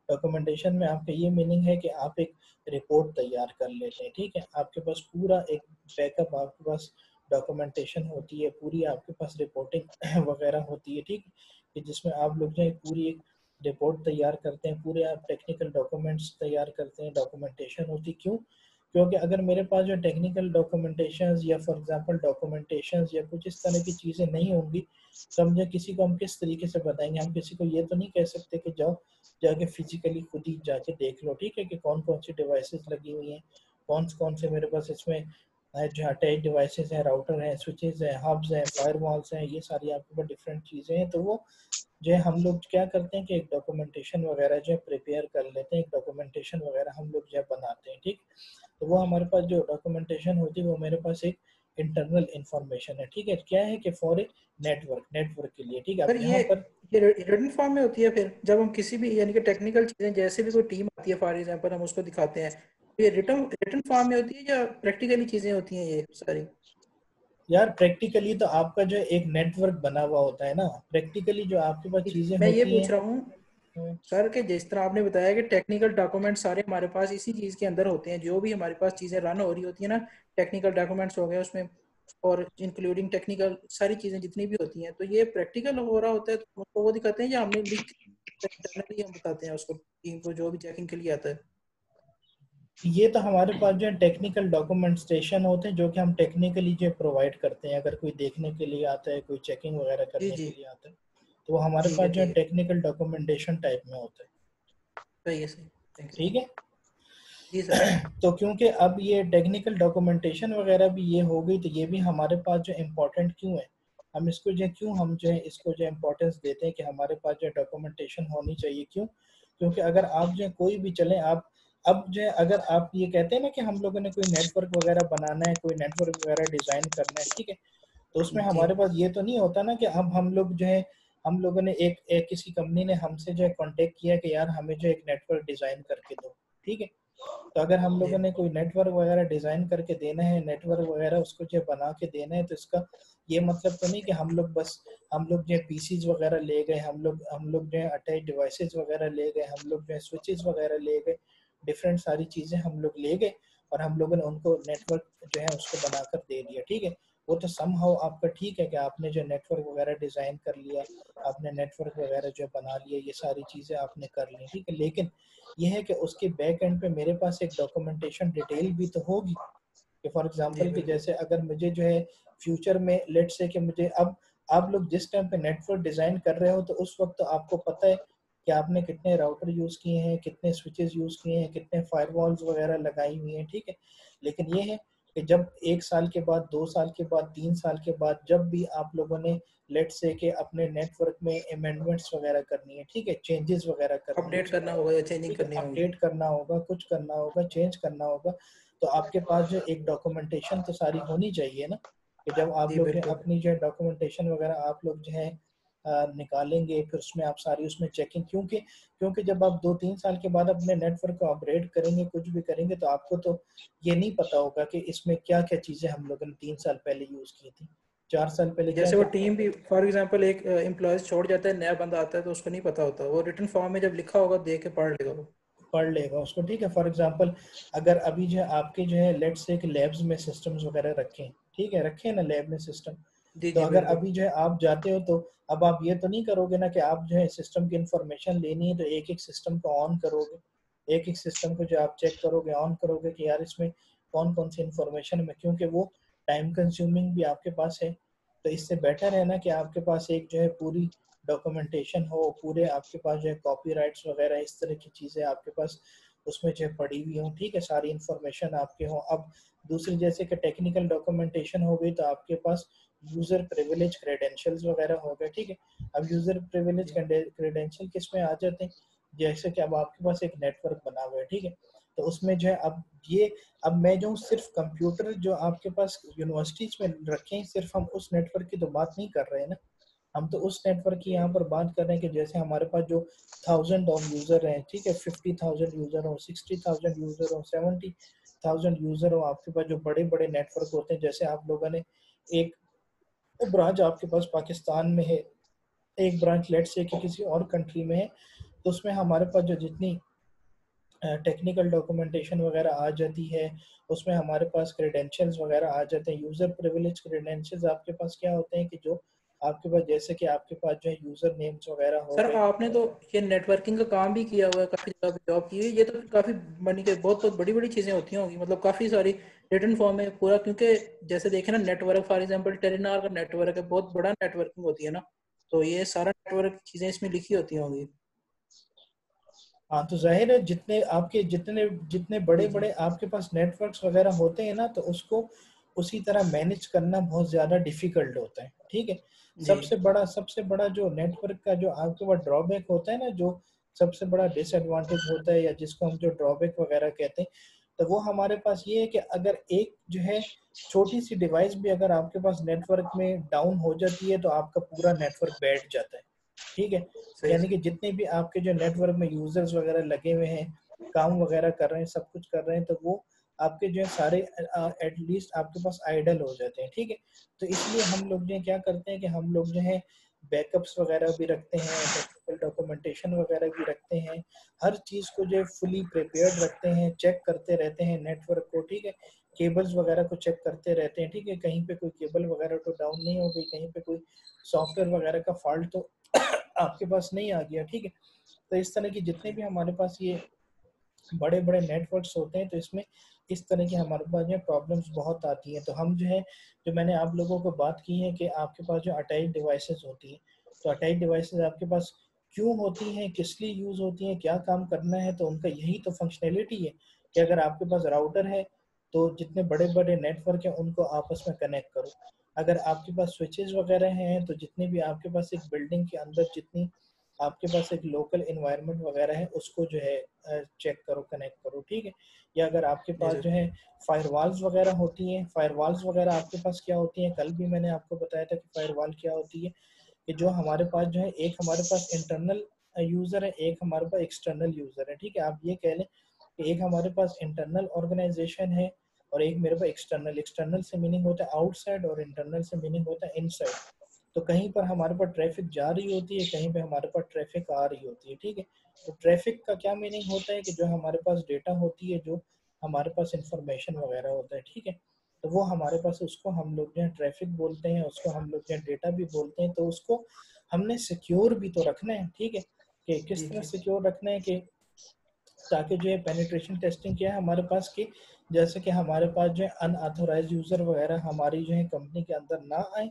डॉक्यूमेंटेशन में आपका ये मीनिंग है कि आप एक रिपोर्ट तैयार कर लेते हैं, ठीक है, आपके पास पूरा एक बैकअप आपके पास डॉक्यूमेंटेशन होती है, पूरी आपके पास रिपोर्टिंग वगैरह होती है, ठीक है, कि जिसमें आप लोग जो है पूरी एक रिपोर्ट तैयार करते हैं, पूरे आप टेक्निकल डॉक्यूमेंट्स तैयार करते हैं, डॉक्यूमेंटेशन होती क्यों? क्योंकि अगर मेरे पास जो टेक्निकल डॉक्यूमेंटेशंस या फॉर एग्जांपल डॉक्यूमेंटेशंस या कुछ इस तरह की चीज़ें नहीं होंगी तो हम जो किसी को हम किस तरीके से बताएंगे? हम किसी को ये तो नहीं कह सकते कि जाओ जाके फिजिकली खुद ही जाके देख लो, ठीक है, कि कौन कौन सी डिवाइसेस लगी हुई हैं, कौन कौन से मेरे पास इसमें जो अटैच डिवाइसेस हैं, राउटर हैं, स्विचेस हैं, हब्स हैं, फायरवॉल्स हैं, ये सारी आपके पास डिफरेंट चीज़ें हैं। तो वो जो है हम लोग क्या करते हैं कि एक डॉक्यूमेंटेशन वगैरह जो है प्रिपेयर कर लेते हैं, एक डॉक्यूमेंटेशन वगैरह हम लोग जो है बनाते हैं, ठीक। तो वो हमारे पास जो डॉक्यूमेंटेशन होती है वो मेरे पास एक इंटरनल इंफॉर्मेशन है, ठीक है, क्या है कि फॉर ए नेटवर्क के लिए, ठीक है। सर अब यहाँ पर ये रिटन फॉर्म में होती है फिर जब हम किसी भी यानी कि टेक्निकल चीजें जैसे भी कोई टीम आती है फॉर एग्जांपल हम उसको दिखाते हैं, तो ये रिटन रिटन फॉर्म में होती है या प्रैक्टिकली चीजें होती हैं ये सारी? यार प्रैक्टिकली तो आपका जो एक नेटवर्क बना हुआ होता है ना, प्रैक्टिकली जो आपके पास चीजें मैं ये होती पूछ हैं। रहा हूँ सर कि जिस तरह आपने बताया कि टेक्निकल डॉक्यूमेंट सारे हमारे पास इसी चीज के अंदर होते हैं, जो भी हमारे पास चीजें रन हो रही होती है ना, टेक्निकल डॉक्यूमेंट्स हो गए उसमें और इंक्लूडिंग टेक्निकल सारी चीजें जितनी भी होती हैं, तो ये प्रैक्टिकल हो रहा होता है तो उसको वो दिखाते हैं या हमने लिख इंटरनली हम बताते हैं उसको टीम को जो भी चेकिंग के लिए आता है? ये तो हमारे पास जो टेक्निकल डॉक्यूमेंटेशन होते हैं जो कि हम टेक्निकली जो प्रोवाइड करते हैं, अगर कोई देखने के लिए आता है, कोई चेकिंग वगैरह जी करने जी के लिए आता है, तो वो हमारे पास जो ठीक है टेक्निकल डॉक्यूमेंटेशन टाइप में होता है, सही है, सही, थैंक यू। ठीक है। जी सर। तो क्योंकि अब ये टेक्निकल डॉक्यूमेंटेशन वगैरह भी ये हो गई, तो ये भी हमारे पास जो इम्पोर्टेंट क्यों है, हम इसको जो क्यों हम जो है इसको जो इम्पोर्टेंस देते हैं कि हमारे पास जो डॉक्यूमेंटेशन होनी चाहिए, क्यों? क्योंकि अगर आप जो कोई भी चलें, आप अब जो है अगर आप ये कहते हैं ना कि हम लोगों ने कोई नेटवर्क वगैरह बनाना है, कोई नेटवर्क वगैरह डिजाइन करना है, ठीक है, तो उसमें जी हमारे पास ये तो नहीं होता ना कि अब हम लोग जो है हम लोगों ने एक किसी कंपनी ने हमसे जो है कांटेक्ट किया कि यार हमें जो एक नेटवर्क डिजाइन करके दो, ठीक है। तो अगर हम जी लोगों ने कोई नेटवर्क वगैरह डिजाइन करके देना है, नेटवर्क वगैरह उसको जो बना के देना है, तो इसका ये मतलब तो नहीं कि हम लोग जो है पीसीज वगैरह ले गए, हम लोग जो है अटैच डिवाइसेस वगैरह ले गए, हम लोग जो है स्विचेस वगैरह ले गए, डिफरेंट सारी चीजें हम लोग ले गए और हम लोगों ने उनको नेटवर्क जो है उसको बनाकर दे दिया, ठीक है। वो तो समहाउ आपका ठीक है कि आपने जो नेटवर्क वगैरह डिजाइन कर लिया, आपने नेटवर्क वगैरह जो बना लिया, ये सारी चीजें आपने कर ली, ठीक है। लेकिन ये है कि उसके बैक एंड पे मेरे पास एक डॉक्यूमेंटेशन डिटेल भी तो होगी कि फॉर जी एग्जांपल कि बिल्कुल। जैसे अगर मुझे जो है फ्यूचर में लेट से कि मुझे अब आप लोग जिस टाइम पे नेटवर्क डिजाइन कर रहे हो तो उस वक्त तो आपको पता है कि आपने कितने राउटर यूज किए हैं, कितने स्विचेस यूज किए हैं, कितने फायरवॉल्स वगैरह लगाई हुई हैं, ठीक है। लेकिन ये है कि जब 1 साल के बाद, 2 साल के बाद, 3 साल के बाद जब भी आप लोगों ने लेट से कि अपने नेटवर्क में अमेंडमेंट्स वगैरह करनी है, ठीक है, चेंजेस वगैरह करनी है अपडेट उसमें, करना होगा या चेंजिंग ठीक है, करनी होगी। अपडेट करना होगा, कुछ करना होगा, चेंज करना होगा, तो आपके पास जो एक डॉक्यूमेंटेशन तो सारी होनी चाहिए ना कि जब आप जी लोग जो है बिल्कुल। अपनी जो है डॉक्यूमेंटेशन वगैरह आप लोग जो है निकालेंगे, फिर उसमें आप सारी उसमें चेकिंग, क्योंकि क्योंकि जब आप 2-3 साल के बाद अपने नेटवर्क को अपग्रेड करेंगे, कुछ भी करेंगे, तो आपको तो ये नहीं पता होगा कि इसमें क्या क्या चीज़ें हम लोगों ने 3 साल पहले यूज़ की थी, 4 साल पहले क्या जैसे वो क्या। टीम भी फॉर एग्जांपल एक एम्प्लॉयज छोड़ जाता है, नया बंदा आता है तो उसको नहीं पता होता, वो रिटर्न फॉर्म में जब लिखा होगा देख के पढ़ लेगा वो। पढ़ लेगा उसको, ठीक है। फॉर एग्जांपल अगर अभी जो है आपके जो है लेट्स से कि लैब्स में सिस्टम्स वगैरह रखे हैं, ठीक है, रखे हैं ना लैब में सिस्टम, जी तो जी अगर बिल्कुल। अभी जो है आप जाते हो तो अब आप ये तो नहीं करोगे ना कि आप जो है सिस्टम की इंफॉर्मेशन लेनी है तो एक एक सिस्टम को ऑन करोगे, एक एक सिस्टम को जो आप चेक करोगे, ऑन करोगे कि यार इसमें कौन कौन सी इंफॉर्मेशन है, क्योंकि वो टाइम कंज्यूमिंग भी आपके पास है। तो इससे बेटर है ना कि आपके पास एक जो है पूरी डॉक्यूमेंटेशन हो, पूरे आपके पास जो है कॉपीराइट्स वगैरह इस तरह की चीज़ें आपके पास उसमें जो है पड़ी हुई हों, ठीक है, सारी इंफॉर्मेशन आपके हों। अब दूसरी जैसे कि टेक्निकल डॉक्यूमेंटेशन हो गई तो आपके पास यूज़र प्रिविलेज क्रेडेंशियल्स वगैरह हो गए, ठीक है। अब यूज़र प्रिविलेज जी क्रेडेंशियल किस में आ जाते हैं, जैसे कि अब आपके पास एक नेटवर्क बना हुआ है, ठीक है, तो उसमें जो है अब मैं जो हूँ सिर्फ कंप्यूटर जो आपके पास यूनिवर्सिटीज में रखे हैं, सिर्फ हम उस नेटवर्क की तो बात नहीं कर रहे हैं ना, हम तो उस नेटवर्क की यहाँ पर बात कर रहे हैं कि जैसे हमारे पास जो थाउजेंड ऑफ यूजर हैं, ठीक है, 50,000 यूजर हो, 60,000 यूजर हो, 70,000 यूजर हो, आपके पास जो बड़े बड़े नेटवर्क होते हैं, जैसे आप लोगों ने एक ब्रांच आपके पास पाकिस्तान में है, एक ब्रांच लेट से कि किसी और कंट्री में है, तो उसमें हमारे पास जो जितनी टेक्निकल डॉक्यूमेंटेशन वगैरह आ जाती है, उसमें हमारे पास क्रेडेंशियल्स वगैरह आ जाते हैं, यूज़र प्रिविलेज क्रेडेंशियल्स आपके पास क्या होते हैं कि जो आपके पास जैसे कि आपके पास जो है यूज़र नेम्स वगैरह हो सर, गए। आपने तो ये नेटवर्किंग का काम भी किया हुआ है, काफी जगह पे जॉब की है, ये तो काफी मनी के बहुत बहुत बड़ी बड़ी चीजें होती होंगी, मतलब काफी सारी रिटर्न फॉर्म में पूरा, क्योंकि जैसे देखें ना नेटवर्क फॉर एग्जांपल टेलीनॉर का नेटवर्क है, बहुत बड़ा नेटवर्किंग होती है ना, तो ये सारा नेटवर्क चीजें इसमें लिखी होती होंगी। हाँ, तो जाहिर है जितने आपके जितने जितने बड़े जी बड़े जी आपके पास नेटवर्क्स वगैरह होते हैं ना, तो उसको उसी तरह मैनेज करना बहुत ज़्यादा डिफिकल्ट होता है, ठीक है। जी सबसे बड़ा जो नेटवर्क का जो आपके पास ड्रॉबैक होता है ना, जो सबसे बड़ा डिसएडवांटेज होता है या जिसको हम जो ड्रॉबैक वगैरह कहते हैं, तो वो हमारे पास ये है कि अगर एक जो है छोटी सी डिवाइस भी अगर आपके पास नेटवर्क में डाउन हो जाती है तो आपका पूरा नेटवर्क बैठ जाता है, ठीक है। सही यानी कि सही। जितने भी आपके जो नेटवर्क में यूजर्स वगैरह लगे हुए हैं, काम वगैरह कर रहे हैं, सब कुछ कर रहे हैं, तो वो आपके जो है सारे एटलीस्ट आपके पास आइडल हो जाते हैं, ठीक है। तो इसलिए हम लोग जो है क्या करते हैं कि हम लोग जो है बैकअप्स वगैरह भी रखते हैं, टेक्निकल डॉक्यूमेंटेशन वगैरह भी रखते हैं, हर चीज़ को जो है फुली प्रिपेयर्ड रखते हैं, चेक करते रहते हैं नेटवर्क को, ठीक है, केबल्स वगैरह को चेक करते रहते हैं, ठीक है, कहीं पे कोई केबल वगैरह तो डाउन नहीं हो गई, कहीं पे कोई सॉफ्टवेयर वगैरह का फॉल्ट तो आपके पास नहीं आ गया, ठीक है। तो इस तरह की जितने भी हमारे पास ये बड़े बड़े नेटवर्क्स होते हैं तो इसमें इस तरह की हमारे पास जो प्रॉब्लम्स बहुत आती हैं। तो हम जो है जो मैंने आप लोगों को बात की है कि आपके पास जो अटैच डिवाइसेस होती हैं, तो अटैच डिवाइसेस आपके पास क्यों होती हैं, किस लिए यूज़ होती हैं, क्या काम करना है, तो उनका यही तो फंक्शनैलिटी है कि अगर आपके पास राउटर है तो जितने बड़े बड़े नेटवर्क हैं उनको आपस में कनेक्ट करो। अगर आपके पास स्विचेस वगैरह हैं तो जितने भी आपके पास एक बिल्डिंग के अंदर जितनी आपके पास एक लोकल इन्वायरमेंट वगैरह है उसको जो है चेक करो, कनेक्ट करो, ठीक है। या अगर आपके जी पास सर। जो है फायरवॉल्स वगैरह होती हैं, फायरवॉल्स वगैरह आपके पास क्या होती हैं, कल भी मैंने आपको बताया था कि फायरवॉल क्या होती है, कि जो हमारे पास जो है एक हमारे पास इंटरनल यूज़र है, एक हमारे पास एक्सटर्नल यूज़र है, ठीक है। आप ये कह लें कि एक हमारे पास इंटरनल ऑर्गेनाइजेशन है और एक मेरे पास एक्सटर्नल। एक्सटर्नल से मीनिंग होता है आउटसाइड और इंटरनल से मीनिंग होता है इनसाइड। तो कहीं पर हमारे पास ट्रैफिक जा रही होती है, कहीं पे हमारे पास ट्रैफिक आ रही होती है, ठीक है। तो ट्रैफिक का क्या मीनिंग होता है कि जो हमारे पास डेटा होती है, जो हमारे पास इंफॉर्मेशन वगैरह होता है, ठीक है। तो वो हमारे पास, उसको हम लोग जो है ट्रैफिक बोलते हैं, उसको हम लोग जो है डेटा भी बोलते हैं। तो उसको हमने सिक्योर भी तो रखना है, ठीक है। कि किस जी तरह जी। सिक्योर रखना है कि ताकि जो है पेनिट्रेशन टेस्टिंग क्या है हमारे पास की, जैसे कि हमारे पास जो है अनऑथोराइज यूज़र वगैरह हमारी जो है कंपनी के अंदर ना आए,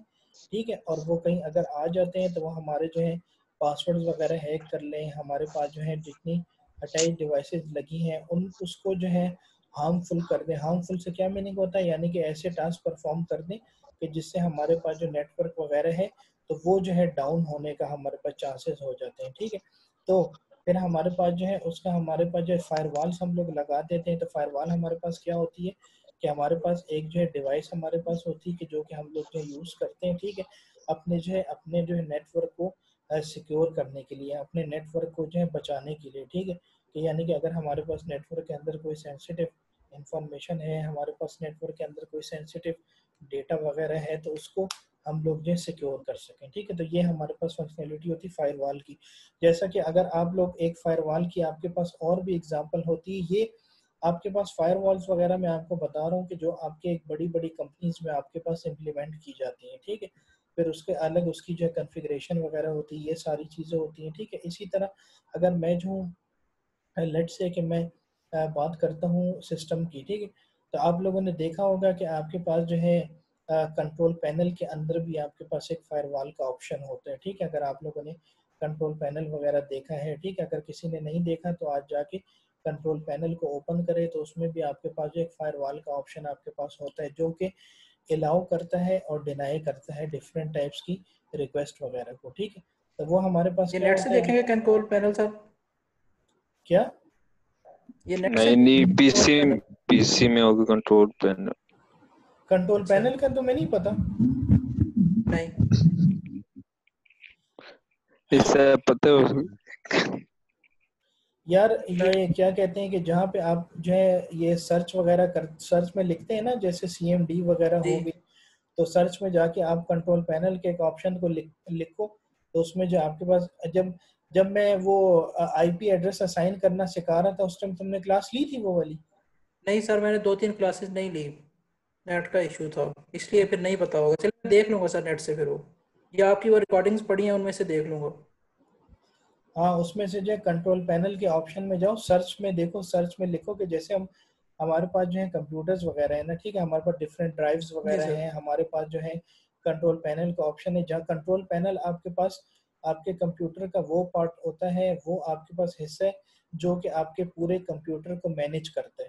ठीक है। और वो कहीं अगर आ जाते हैं तो वो हमारे जो है पासवर्ड वगैरह हैक कर लें, हमारे पास जो है जितनी अटैच डिवाइसेस लगी हैं उन उसको जो है हार्मफुल कर दें। हार्मफुल से क्या मीनिंग होता है, यानी कि ऐसे टास्क परफॉर्म कर दें कि जिससे हमारे पास जो नेटवर्क वगैरह है तो वो जो है डाउन होने का हमारे पास चांसेस हो जाते हैं, ठीक है। तो फिर हमारे पास जो है उसका, हमारे पास जो है फायरवॉल्स हम लोग लगा देते हैं। तो फायरवॉल हमारे पास क्या होती है कि हमारे पास एक जो है डिवाइस हमारे पास होती है कि जो कि हम लोग जो यूज़ करते हैं, ठीक है, अपने जो है नेटवर्क को सिक्योर करने के लिए, अपने नेटवर्क को जो है बचाने के लिए, ठीक है। कि यानी कि अगर हमारे पास नेटवर्क के अंदर कोई सेंसिटिव इंफॉर्मेशन है, हमारे पास नेटवर्क के अंदर कोई सेंसिटिव डेटा वगैरह है, तो उसको हम लोग जो है सिक्योर कर सकें, ठीक है। तो ये हमारे पास फंक्शनैलिटी होती है फायरवॉल की। जैसा कि अगर आप लोग एक फायरवॉल की, आपके पास और भी एग्जांपल होती है, ये आपके पास फायरवॉल्स वगैरह मैं आपको बता रहा हूँ कि जो आपके एक बड़ी बड़ी कंपनीज में आपके पास इम्प्लीमेंट की जाती हैं, ठीक है। फिर उसके अलग उसकी जो कॉन्फ़िगरेशन वगैरह होती है, ये सारी चीज़ें होती हैं, ठीक है। इसी तरह अगर मैं जो लेट से कि मैं बात करता हूँ सिस्टम की, ठीक है। तो आप लोगों ने देखा होगा कि आपके पास जो है कंट्रोल पैनल के अंदर भी आपके पास एक फायरवॉल का ऑप्शन होता है, ठीक है। अगर आप लोगों ने कंट्रोल पैनल वगैरह देखा है, ठीक है, अगर किसी ने नहीं देखा तो आज जाके कंट्रोल पैनल को ओपन करें, तो उसमें भी आपके पास जो एक फायरवॉल का ऑप्शन आपके पास होता है, जो कि अलाउ करता है और डिनाई करता है डिफरेंट टाइप्स की रिक्वेस्ट वगैरह को, ठीक है। तो वो हमारे पास ये क्या नेट से होता है देखेंगे कंट्रोल पैनल साहब? क्या? ये नेट से नहीं नहीं, कंट्रोल पीसी पैनल? पीसी में होगा कंट्रोल पैनल। कंट्रोल अच्छा। पैनल का तो मैं नहीं पता नहीं। इससे पता है यार। नहीं। ये क्या कहते हैं कि जहाँ पे आप जो है ये सर्च वगैरह कर, सर्च में लिखते हैं ना, जैसे CMD वगैरह जी। हो गई, तो सर्च में जाके आप कंट्रोल पैनल के एक ऑप्शन को लिखो। तो उसमें जो आपके पास, जब जब मैं वो IP एड्रेस असाइन करना सिखा रहा था उस टाइम तुमने क्लास ली थी वो वाली? नहीं सर, मैंने 2-3 क्लासेस नहीं ली, नेट का इशू था, इसलिए फिर नहीं पता होगा। चलिए मैं देख लूंगा सर नेट से फिर वो, या आपकी वो रिकॉर्डिंग्स पड़ी हैं उनमें से देख लूंगा। हाँ, उसमें से जो है कंट्रोल पैनल के ऑप्शन में जाओ, सर्च में देखो, सर्च में लिखो कि जैसे हम, हमारे पास जो है कंप्यूटर्स वगैरह है ना, ठीक है, हमारे पास डिफरेंट ड्राइव्स जी वगैरह सर। हैं, हमारे पास जो है कंट्रोल पैनल का ऑप्शन है, जहाँ कंट्रोल पैनल आपके पास आपके कंप्यूटर का वो पार्ट होता है, वो आपके पास हिस्सा है जो कि आपके पूरे कंप्यूटर को मैनेज करता है,